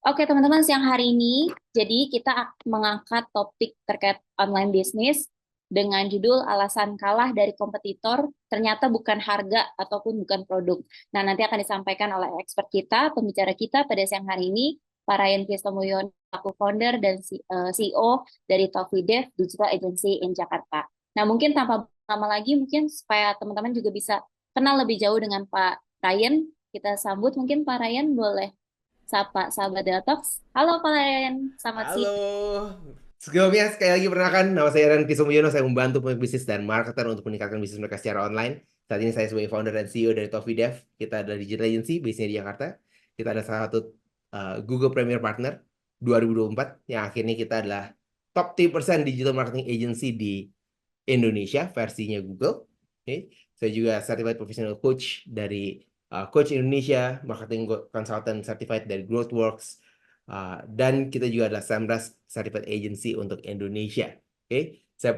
Oke, teman-teman, siang hari ini, jadi kita mengangkat topik terkait online bisnis dengan judul alasan kalah dari kompetitor ternyata bukan harga ataupun bukan produk. Nah, nanti akan disampaikan oleh expert kita, pembicara kita pada siang hari ini, Pak Ryan Kristo-Mulyono, aku founder dan CEO dari Toffee Dev Digital Agency in Jakarta. Nah, mungkin tanpa lama lagi, mungkin supaya teman-teman juga bisa kenal lebih jauh dengan Pak Ryan, kita sambut mungkin Pak Ryan boleh sapa sahabat Detox. Halo kalian, selamat siang. Halo, sebelumnya sekali lagi perkenalkan nama saya Ren Kisumyono. Saya membantu pemilik bisnis dan marketer untuk meningkatkan bisnis mereka secara online. Saat ini saya sebagai founder dan CEO dari Toffee Dev. Kita adalah digital agency, base-nya di Jakarta. Kita ada salah satu Google Premier Partner 2024 yang akhirnya kita adalah top 3% digital marketing agency di Indonesia versinya Google. Oke. Saya juga certified professional coach dari Coach Indonesia, marketing consultant certified dari GrowthWorks, dan kita juga adalah Semrush certified agency untuk Indonesia. Oke. Saya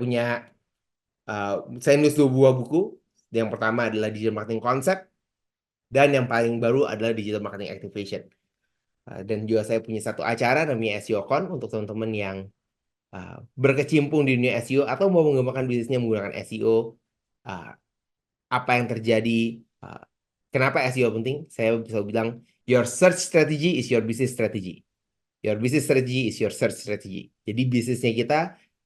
nulis dua buah buku. Yang pertama adalah digital marketing concept dan yang paling baru adalah digital marketing activation. Dan juga saya punya satu acara namanya SEOcon untuk teman-teman yang berkecimpung di dunia SEO atau mau mengembangkan bisnisnya menggunakan SEO. uh, Apa yang terjadi, kenapa SEO penting? Saya bisa bilang your search strategy is your business strategy, your business strategy is your search strategy. Jadi bisnisnya kita,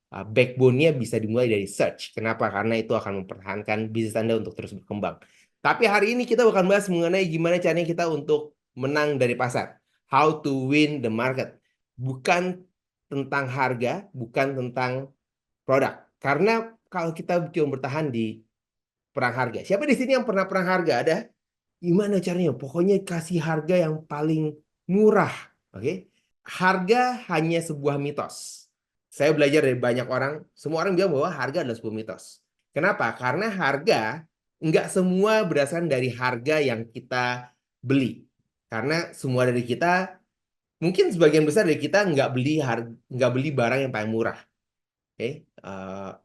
backbone-nya bisa dimulai dari search. Kenapa? Karena itu akan mempertahankan bisnis Anda untuk terus berkembang. Tapi hari ini kita akan bahas mengenai gimana caranya kita untuk menang dari pasar. How to win the market. Bukan tentang harga, bukan tentang produk. Karena kalau kita cuma bertahan di perang harga. Siapa di sini yang pernah perang harga? Ada? Gimana caranya? Pokoknya kasih harga yang paling murah. Oke? Harga hanya sebuah mitos. Saya belajar dari banyak orang, semua orang bilang bahwa harga adalah sebuah mitos. Kenapa? Karena harga nggak semua berdasarkan dari harga yang kita beli. Karena semua dari kita, mungkin sebagian besar dari kita nggak beli barang yang paling murah. Oke,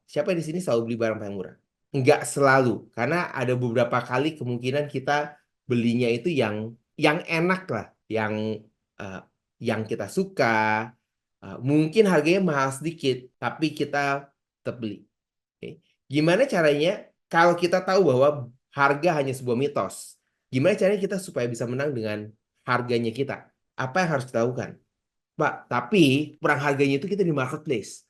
siapa di sini selalu beli barang paling murah? Enggak selalu, karena ada beberapa kali kemungkinan kita belinya itu yang enak lah, uh, yang kita suka. Mungkin harganya mahal sedikit, tapi kita tetap beli. Oke. Gimana caranya kalau kita tahu bahwa harga hanya sebuah mitos? Gimana caranya kita supaya bisa menang dengan harganya kita? Apa yang harus kita lakukan? Pak, tapi perang harganya itu kita di marketplace.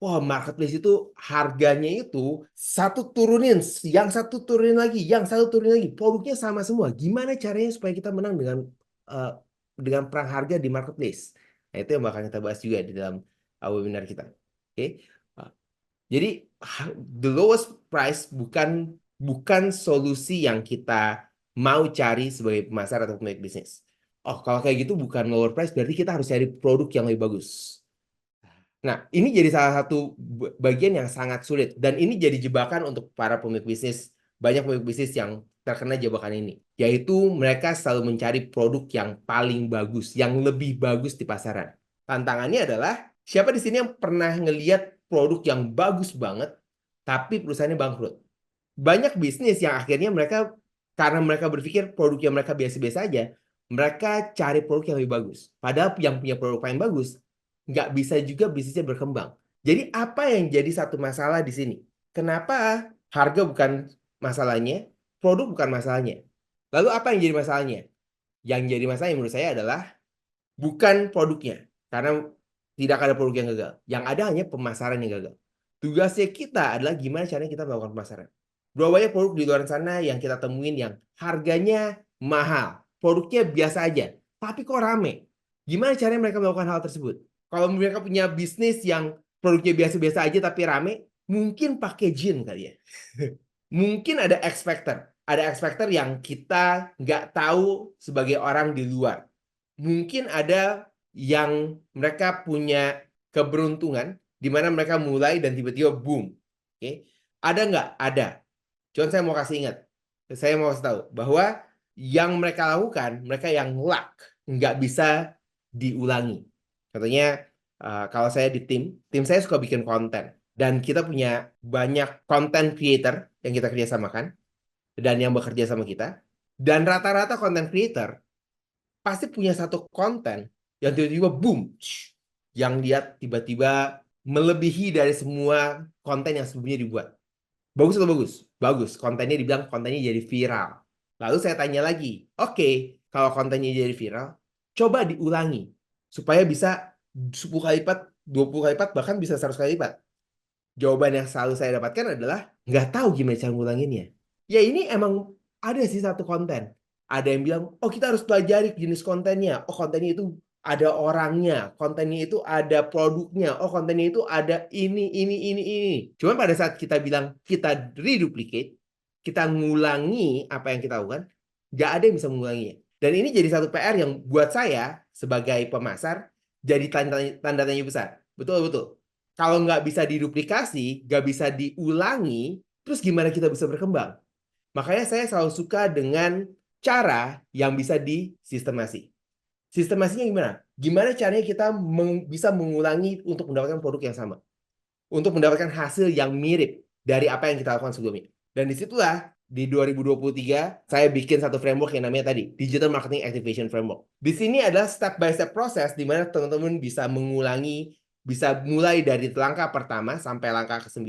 Wah, marketplace itu harganya itu satu turunin, yang satu turunin lagi, yang satu turunin lagi. Produknya sama semua. Gimana caranya supaya kita menang uh, dengan perang harga di marketplace? Nah, itu yang bakal kita bahas juga di dalam webinar kita. Oke. Uh, jadi the lowest price bukan bukan solusi yang kita mau cari sebagai pemasar atau pemilik bisnis. Oh, kalau kayak gitu bukan lower price, berarti kita harus cari produk yang lebih bagus. Nah, ini jadi salah satu bagian yang sangat sulit. Dan ini jadi jebakan untuk para pemilik bisnis. Banyak pemilik bisnis yang terkena jebakan ini. Yaitu mereka selalu mencari produk yang paling bagus, yang lebih bagus di pasaran. Tantangannya adalah, siapa di sini yang pernah ngeliat produk yang bagus banget, tapi perusahaannya bangkrut? Banyak bisnis yang akhirnya mereka, karena mereka berpikir produk yang mereka biasa-biasa aja, mereka cari produk yang lebih bagus. Padahal yang punya produk paling bagus, nggak bisa juga bisnisnya berkembang. Jadi apa yang jadi satu masalah di sini? Kenapa harga bukan masalahnya, produk bukan masalahnya? Lalu apa yang jadi masalahnya? Yang jadi masalah menurut saya adalah bukan produknya, karena tidak ada produk yang gagal. Yang ada hanya pemasaran yang gagal. Tugasnya kita adalah gimana caranya kita melakukan pemasaran. Berapa banyak produk di luar sana yang kita temuin yang harganya mahal, produknya biasa aja, tapi kok rame. Gimana caranya mereka melakukan hal tersebut? Kalau mereka punya bisnis yang produknya biasa-biasa aja tapi rame, mungkin pakai jin kali ya. Mungkin ada X factor yang kita nggak tahu sebagai orang di luar. Mungkin ada yang mereka punya keberuntungan di mana mereka mulai dan tiba-tiba boom. Oke, ada nggak? Ada. Cuman saya mau kasih ingat, saya mau kasih tahu bahwa yang mereka lakukan, mereka yang luck, nggak bisa diulangi. Contohnya, kalau saya di tim saya suka bikin konten. Dan kita punya banyak content creator yang kita kerjasamakan dan yang bekerja sama kita. Dan rata-rata content creator pasti punya satu konten yang tiba-tiba boom, yang lihat tiba-tiba melebihi dari semua konten yang sebelumnya dibuat. Bagus atau bagus? Bagus. Kontennya dibilang kontennya jadi viral. Lalu saya tanya lagi, oke, kalau kontennya jadi viral, coba diulangi supaya bisa 10 kali lipat, 20 kali lipat, bahkan bisa 100 kali lipat. Jawaban yang selalu saya dapatkan adalah nggak tahu gimana cara ngulanginnya. Ya ini emang ada sih satu konten. Ada yang bilang, oh kita harus pelajari jenis kontennya. Oh kontennya itu ada orangnya. Kontennya itu ada produknya. Oh kontennya itu ada ini. Cuman pada saat kita bilang kita reduplicate, kita ngulangi apa yang kita lakukan, nggak ada yang bisa mengulanginya. Dan ini jadi satu PR yang buat saya sebagai pemasar jadi tanda tanya besar. Betul. Kalau nggak bisa diduplikasi, nggak bisa diulangi, terus gimana kita bisa berkembang? Makanya saya selalu suka dengan cara yang bisa disistemasi. Sistemasinya gimana? Gimana caranya kita bisa mengulangi untuk mendapatkan produk yang sama? Untuk mendapatkan hasil yang mirip dari apa yang kita lakukan sebelumnya. Dan disitulah di 2023 saya bikin satu framework yang namanya tadi Digital Marketing Activation Framework. Di sini adalah step by step proses di mana teman-teman bisa mengulangi, bisa mulai dari langkah pertama sampai langkah ke-9,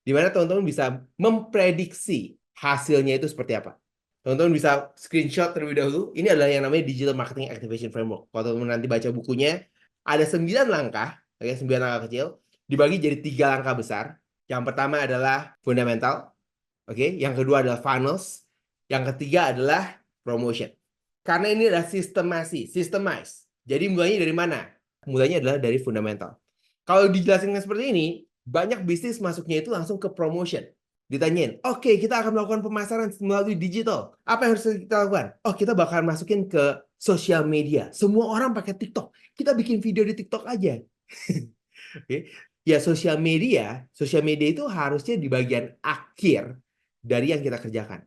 di mana teman-teman bisa memprediksi hasilnya itu seperti apa. Teman-teman bisa screenshot terlebih dahulu. Ini adalah yang namanya Digital Marketing Activation Framework. Kalau teman-teman nanti baca bukunya, ada 9 langkah, 9 langkah kecil, dibagi jadi 3 langkah besar. Yang pertama adalah fundamental, yang kedua adalah funnels, yang ketiga adalah promotion. Karena ini adalah systemize. Jadi mulainya dari mana? Mulainya adalah dari fundamental. Kalau dijelasin seperti ini, banyak bisnis masuknya itu langsung ke promotion. Ditanyain, oke, kita akan melakukan pemasaran melalui digital. Apa yang harus kita lakukan? Oh, kita bakal masukin ke sosial media. Semua orang pakai TikTok. Kita bikin video di TikTok aja. Ya, sosial media itu harusnya di bagian akhir dari yang kita kerjakan.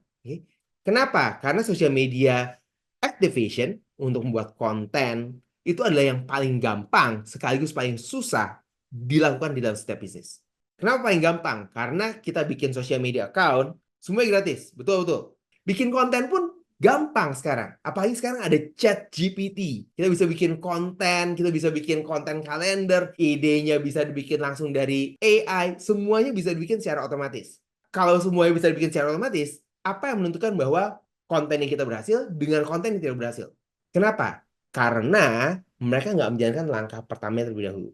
Kenapa? Karena sosial media activation untuk membuat konten itu adalah yang paling gampang sekaligus paling susah dilakukan di dalam setiap bisnis. Kenapa paling gampang? Karena kita bikin social media account, semuanya gratis. Betul. Bikin konten pun gampang sekarang. Apalagi sekarang ada chat GPT. Kita bisa bikin konten kalender, idenya bisa dibikin langsung dari AI, semuanya bisa dibikin secara otomatis. Kalau semuanya bisa dibikin secara otomatis, apa yang menentukan bahwa konten yang kita berhasil dengan konten yang tidak berhasil? Kenapa? Karena mereka nggak menjalankan langkah pertama terlebih dahulu.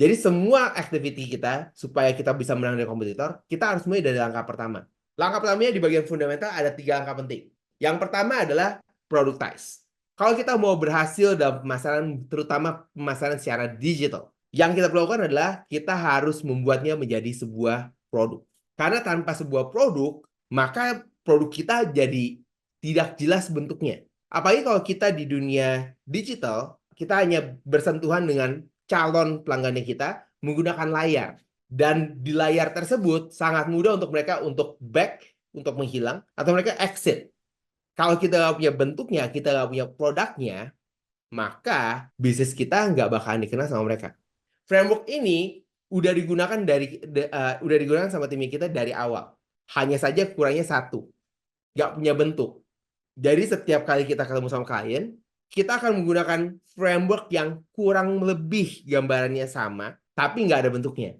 Jadi semua activity kita, supaya kita bisa menang dari kompetitor, kita harus mulai dari langkah pertama. Langkah pertamanya di bagian fundamental ada 3 langkah penting. Yang pertama adalah productize. Kalau kita mau berhasil dalam pemasaran, terutama pemasaran secara digital, yang kita lakukan adalah kita harus membuatnya menjadi sebuah produk. Karena tanpa sebuah produk, maka produk kita jadi tidak jelas bentuknya. Apalagi kalau kita di dunia digital, kita hanya bersentuhan dengan calon pelanggannya kita menggunakan layar. Dan di layar tersebut sangat mudah untuk mereka untuk back, untuk menghilang, atau mereka exit. Kalau kita nggak punya bentuknya, kita nggak punya produknya, maka bisnis kita nggak bakalan dikenal sama mereka. Framework ini udah digunakan sama tim kita dari awal. Hanya saja kurangnya satu, nggak punya bentuk. Jadi setiap kali kita ketemu sama klien, kita akan menggunakan framework yang kurang lebih gambarannya sama, tapi nggak ada bentuknya.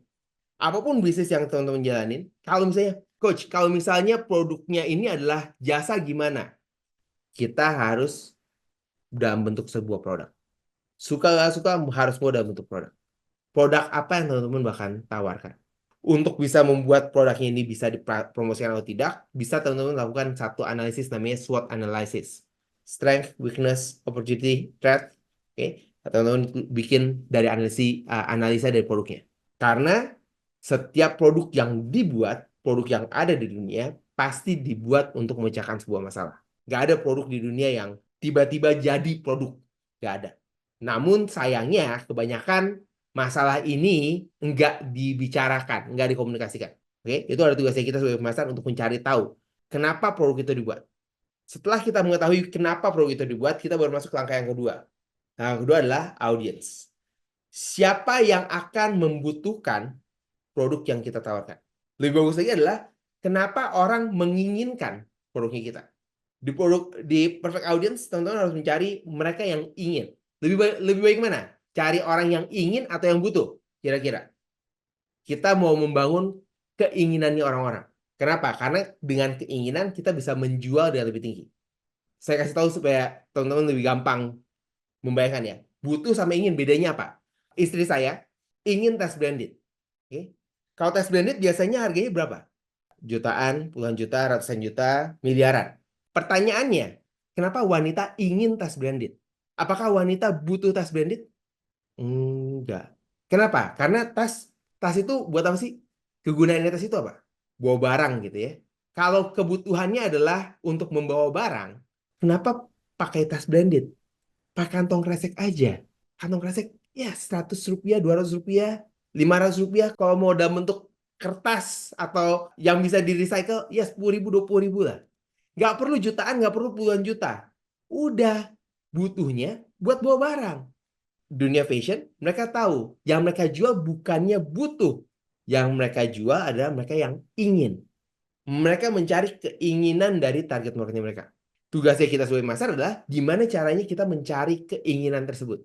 Apapun bisnis yang teman-teman jalanin, kalau misalnya, Coach, kalau misalnya produknya ini adalah jasa gimana? Kita harus dalam bentuk sebuah produk. Suka nggak suka harus mau dalam bentuk produk. Produk apa yang teman-teman bahkan tawarkan. Untuk bisa membuat produknya ini bisa dipromosikan atau tidak, bisa teman-teman lakukan satu analisis namanya SWOT analysis. Strength, weakness, opportunity, threat. Teman-teman bikin dari analisa dari produknya. Karena setiap produk yang dibuat, produk yang ada di dunia, pasti dibuat untuk memecahkan sebuah masalah. Nggak ada produk di dunia yang tiba-tiba jadi produk. Nggak ada. Namun sayangnya kebanyakan masalah ini nggak dibicarakan, nggak dikomunikasikan. Itu ada tugasnya kita sebagai pemasaran untuk mencari tahu kenapa produk itu dibuat. Setelah kita mengetahui kenapa produk itu dibuat, kita baru masuk ke langkah yang kedua. Nah, yang kedua adalah audience. Siapa yang akan membutuhkan produk yang kita tawarkan? Lebih bagus lagi adalah kenapa orang menginginkan produknya kita. Di perfect audience, teman-teman harus mencari mereka yang ingin. Lebih baik mana? Cari orang yang ingin atau yang butuh? Kira-kira. Kita mau membangun keinginannya orang-orang. Kenapa? Karena dengan keinginan kita bisa menjual dengan lebih tinggi. Saya kasih tahu supaya teman-teman lebih gampang membayangkan ya. Butuh sama ingin bedanya apa? Istri saya ingin tas branded. Oke. Kalau tas branded biasanya harganya berapa? Jutaan, puluhan juta, ratusan juta, miliaran. Pertanyaannya, kenapa wanita ingin tas branded? Apakah wanita butuh tas branded? Enggak. Kenapa? Karena tas itu buat apa sih? Kegunaannya tas itu apa? Bawa barang gitu ya. Kalau kebutuhannya adalah untuk membawa barang, kenapa pakai tas branded? Pakai kantong kresek aja. Kantong kresek ya 100 rupiah, 200 rupiah, 500 rupiah. Kalau mau dalam bentuk kertas atau yang bisa di recycle ya 10 ribu, 20 ribu lah. Nggak perlu jutaan, nggak perlu puluhan juta. Udah butuhnya buat bawa barang. Dunia fashion, mereka tahu yang mereka jual bukannya butuh. Yang mereka jual adalah mereka yang ingin. Mereka mencari keinginan dari target marketnya mereka. Tugasnya kita sebagai pasar adalah gimana caranya kita mencari keinginan tersebut.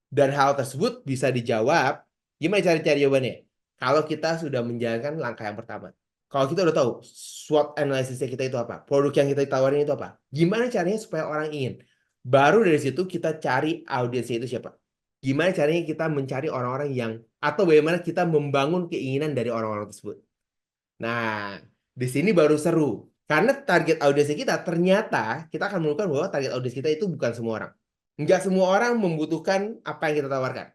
Dan hal tersebut bisa dijawab, gimana cari jawabannya? Kalau kita sudah menjalankan langkah yang pertama. Kalau kita udah tahu SWOT analisisnya kita itu apa, produk yang kita tawarin itu apa, gimana caranya supaya orang ingin. Baru dari situ kita cari audiensnya itu siapa. Gimana caranya kita mencari orang-orang yang, atau bagaimana kita membangun keinginan dari orang-orang tersebut. Nah, di sini baru seru. Karena target audiens kita ternyata kita akan menemukan bahwa target audiens kita itu bukan semua orang. Enggak semua orang membutuhkan apa yang kita tawarkan.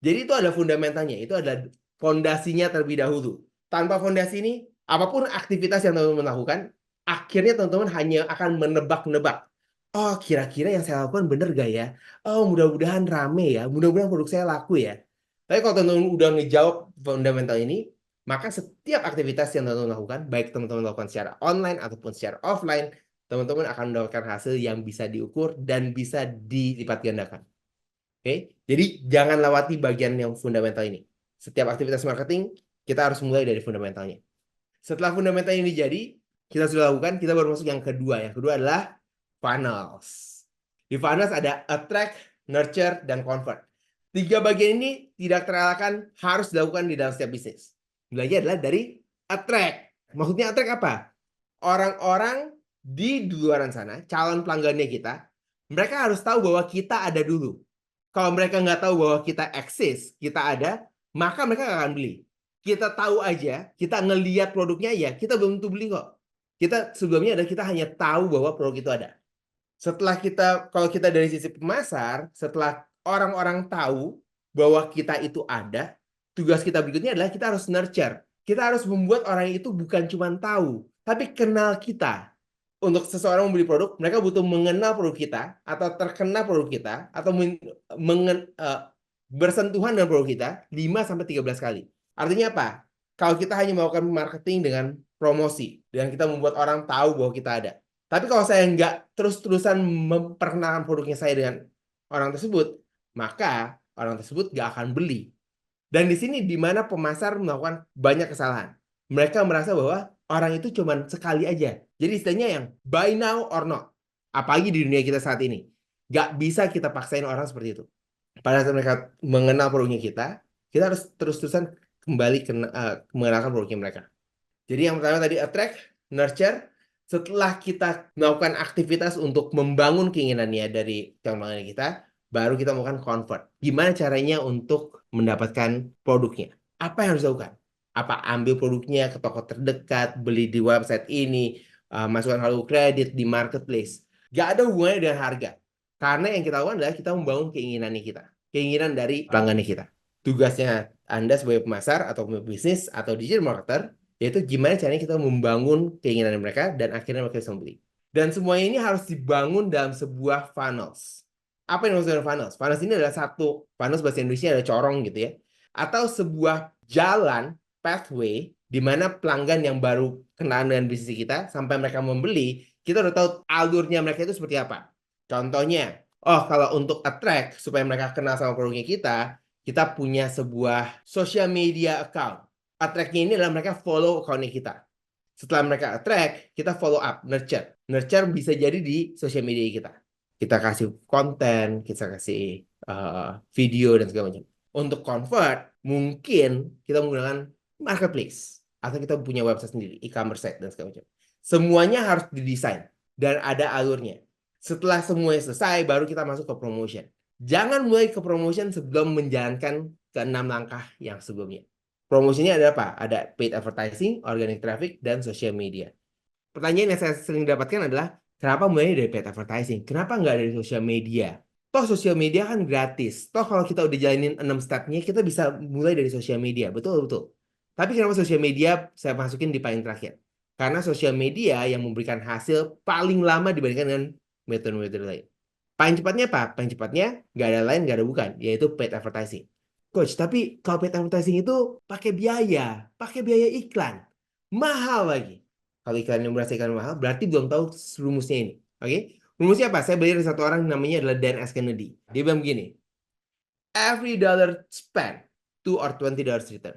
Jadi itu ada fundamentalnya, itu adalah fondasinya terlebih dahulu. Tanpa fondasi ini, apapun aktivitas yang teman-teman lakukan, akhirnya teman-teman hanya akan menebak-nebak. Oh, kira-kira yang saya lakukan benar gak ya? Oh, mudah-mudahan rame ya, mudah-mudahan produk saya laku ya. Tapi kalau teman-teman udah ngejawab fundamental ini, maka setiap aktivitas yang teman-teman lakukan, baik teman-teman lakukan secara online ataupun secara offline, teman-teman akan mendapatkan hasil yang bisa diukur dan bisa dilipat gandakan. Oke, jadi jangan lewati bagian yang fundamental ini. Setiap aktivitas marketing, kita harus mulai dari fundamentalnya. Setelah fundamental ini jadi, kita sudah lakukan, kita baru masuk yang kedua. Yang kedua adalah funnels. Di funnels ada attract, nurture, dan convert. Tiga bagian ini tidak terelakkan harus dilakukan di dalam setiap bisnis. Belajar adalah dari attract. Maksudnya attract apa? Orang-orang di luaran sana, calon pelanggannya kita, mereka harus tahu bahwa kita ada dulu. Kalau mereka nggak tahu bahwa kita eksis, kita ada, maka mereka nggak akan beli. Kita tahu aja, kita ngelihat produknya ya, kita belum tentu beli kok. Kita sebelumnya adalah kita hanya tahu bahwa produk itu ada. Setelah kita, kalau kita dari sisi pemasar, setelah orang-orang tahu bahwa kita itu ada, tugas kita berikutnya adalah kita harus nurture. Kita harus membuat orang itu bukan cuma tahu, tapi kenal kita. Untuk seseorang membeli produk, mereka butuh mengenal produk kita, atau terkena produk kita, atau bersentuhan dengan produk kita 5-13 kali. Artinya apa? Kalau kita hanya melakukan marketing dengan promosi, dan kita membuat orang tahu bahwa kita ada. Tapi kalau saya nggak terus-terusan memperkenalkan produknya saya dengan orang tersebut, maka orang tersebut nggak akan beli. Dan di sini di mana pemasar melakukan banyak kesalahan. Mereka merasa bahwa orang itu cuma sekali aja. Jadi istilahnya yang buy now or not. Apalagi di dunia kita saat ini. Nggak bisa kita paksain orang seperti itu. Pada saat mereka mengenal produknya kita harus terus-terusan kembali mengenalkan produknya mereka. Jadi yang pertama tadi attract, nurture. Setelah kita melakukan aktivitas untuk membangun keinginannya dari calon kita, baru kita melakukan convert. Gimana caranya untuk mendapatkan produknya? Apa yang harus dilakukan? Apa ambil produknya ke toko terdekat, beli di website ini, masukkan kartu kredit di marketplace. Gak ada hubungannya dengan harga. Karena yang kita lakukan adalah kita membangun keinginannya kita. Keinginan dari pelanggannya kita. Tugasnya Anda sebagai pemasar atau pebisnis atau digital marketer, yaitu gimana caranya kita membangun keinginan mereka dan akhirnya mereka bisa membeli. Dan semuanya ini harus dibangun dalam sebuah funnels. Apa yang maksudnya funnels? Funnels ini adalah satu, funnels bahasa Indonesia ada corong gitu ya. Atau sebuah jalan, pathway, di mana pelanggan yang baru kenalan dengan bisnis kita, sampai mereka membeli, kita udah tahu alurnya mereka itu seperti apa. Contohnya, oh kalau untuk attract, supaya mereka kenal sama produknya kita punya sebuah social media account. Attract-nya ini adalah mereka follow account-nya kita. Setelah mereka attract, kita follow up, nurture. Nurture bisa jadi di social media kita. Kita kasih konten, kita kasih video dan segala macam. Untuk convert, mungkin kita menggunakan marketplace atau kita punya website sendiri, e-commerce site dan segala macam. Semuanya harus didesain dan ada alurnya. Setelah semuanya selesai, baru kita masuk ke promotion. Jangan mulai ke promotion sebelum menjalankan ke-6 langkah yang sebelumnya. Promotionnya ada apa? Ada paid advertising, organic traffic, dan social media. Pertanyaan yang saya sering dapatkan adalah, kenapa mulai dari paid advertising? Kenapa nggak dari social media? Toh social media kan gratis. Toh kalau kita udah jalanin 6 stepnya, kita bisa mulai dari social media. Betul, betul. Tapi kenapa social media saya masukin di paling terakhir? Karena social media yang memberikan hasil paling lama dibandingkan dengan metode-metode lain. Paling cepatnya apa? Paling cepatnya nggak ada lain, nggak ada bukan, yaitu paid advertising. Coach, tapi kalau paid advertising itu pakai biaya iklan. Mahal lagi. Kalau iklan yang merasa iklan mahal, berarti belum tahu rumusnya ini. Oke? Rumusnya apa? Saya belajar dari satu orang namanya adalah Dan S. Kennedy. Dia bilang begini, every dollar spent, $2 or $20 return.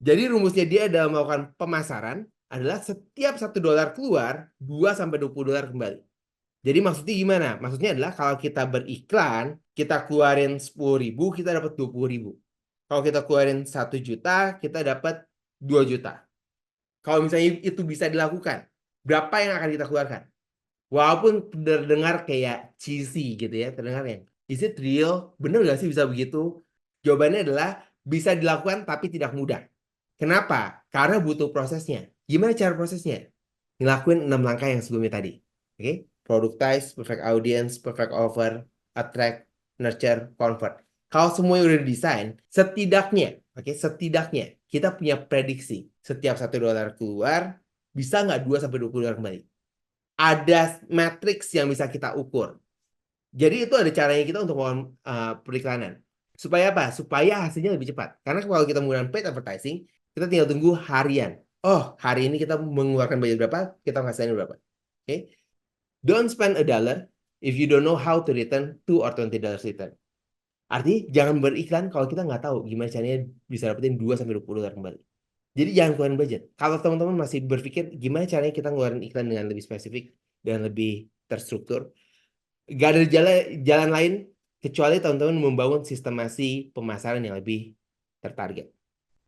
Jadi rumusnya dia dalam melakukan pemasaran adalah setiap $1 keluar, 2-20 dolar kembali. Jadi maksudnya gimana? Maksudnya adalah kalau kita beriklan, kita keluarin 10.000, kita dapat 20.000. Kalau kita keluarin 1 juta, kita dapat 2 juta. Kalau misalnya itu bisa dilakukan, berapa yang akan kita keluarkan? Walaupun terdengar kayak cheesy gitu ya, terdengar yang, is it real? Bener gak sih bisa begitu? Jawabannya adalah bisa dilakukan tapi tidak mudah. Kenapa? Karena butuh prosesnya. Gimana cara prosesnya? Ngelakuin 6 langkah yang sebelumnya tadi. Oke? Productize, perfect audience, perfect offer, attract, nurture, convert. Kalau semuanya udah didesain, setidaknya kita punya prediksi. Setiap $1 keluar, bisa nggak 2-20 dolar kembali? Ada matriks yang bisa kita ukur. Jadi itu ada caranya kita untuk melakukan periklanan. Supaya apa? Supaya hasilnya lebih cepat. Karena kalau kita menggunakan paid advertising, kita tinggal tunggu harian. Oh, hari ini kita mengeluarkan budget berapa, kita ngasihin berapa. Oke? Don't spend $1 if you don't know how to return $2 or $20 return. Artinya jangan beriklan kalau kita nggak tahu gimana caranya bisa dapetin 2-20 dolar kembali. Jadi jangan keluarin budget. Kalau teman-teman masih berpikir gimana caranya kita ngeluarin iklan dengan lebih spesifik dan lebih terstruktur, gak ada jalan lain kecuali teman-teman membangun sistemasi pemasaran yang lebih tertarget.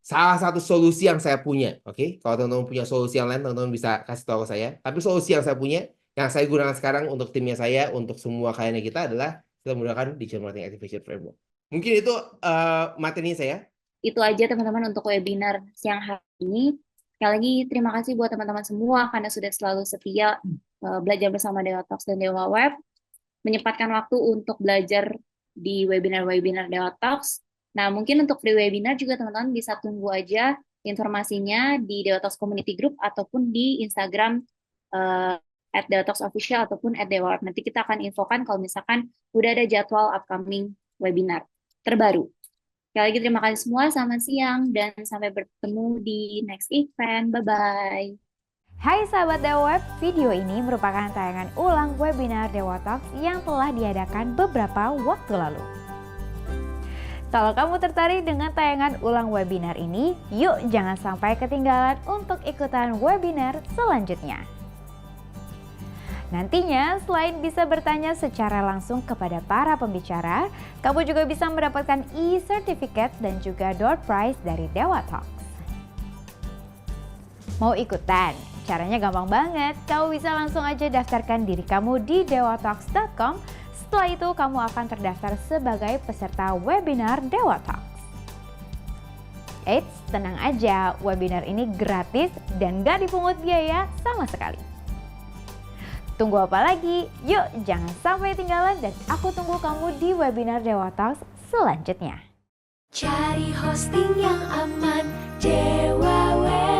Salah satu solusi yang saya punya, oke? Kalau teman-teman punya solusi yang lain, teman-teman bisa kasih tahu ke saya. Tapi solusi yang saya punya, yang saya gunakan sekarang untuk timnya saya, untuk semua kliennya kita adalah kita menggunakan Digital Marketing Activation Framework. Mungkin itu materinya saya. Itu aja teman-teman untuk webinar siang hari ini. Sekali lagi terima kasih buat teman-teman semua karena sudah selalu setia belajar bersama Dewa Talks dan Dewa Web. Menyempatkan waktu untuk belajar di webinar-webinar Dewa Talks. Nah, mungkin untuk free webinar juga teman-teman bisa tunggu aja informasinya di Dewa Talks Community Group ataupun di Instagram @DewaTalksOfficial ataupun @DewaWeb. Nanti kita akan infokan kalau misalkan udah ada jadwal upcoming webinar terbaru. Sekali lagi terima kasih semua, selamat siang, dan sampai bertemu di next event. Bye-bye. Hai sahabat Dewa Web, video ini merupakan tayangan ulang webinar Dewa Talks yang telah diadakan beberapa waktu lalu. Kalau kamu tertarik dengan tayangan ulang webinar ini, yuk jangan sampai ketinggalan untuk ikutan webinar selanjutnya. Nantinya, selain bisa bertanya secara langsung kepada para pembicara, kamu juga bisa mendapatkan e-certificate dan juga door prize dari Dewa Talks. Mau ikutan? Caranya gampang banget, kamu bisa langsung aja daftarkan diri kamu di dewatalks.com. Setelah itu kamu akan terdaftar sebagai peserta webinar Dewa Talks. Eits, tenang aja, webinar ini gratis dan gak dipungut biaya sama sekali. Tunggu apa lagi? Yuk jangan sampai ketinggalan dan aku tunggu kamu di webinar Dewa Talks selanjutnya. Cari hosting yang aman, Dewa Web.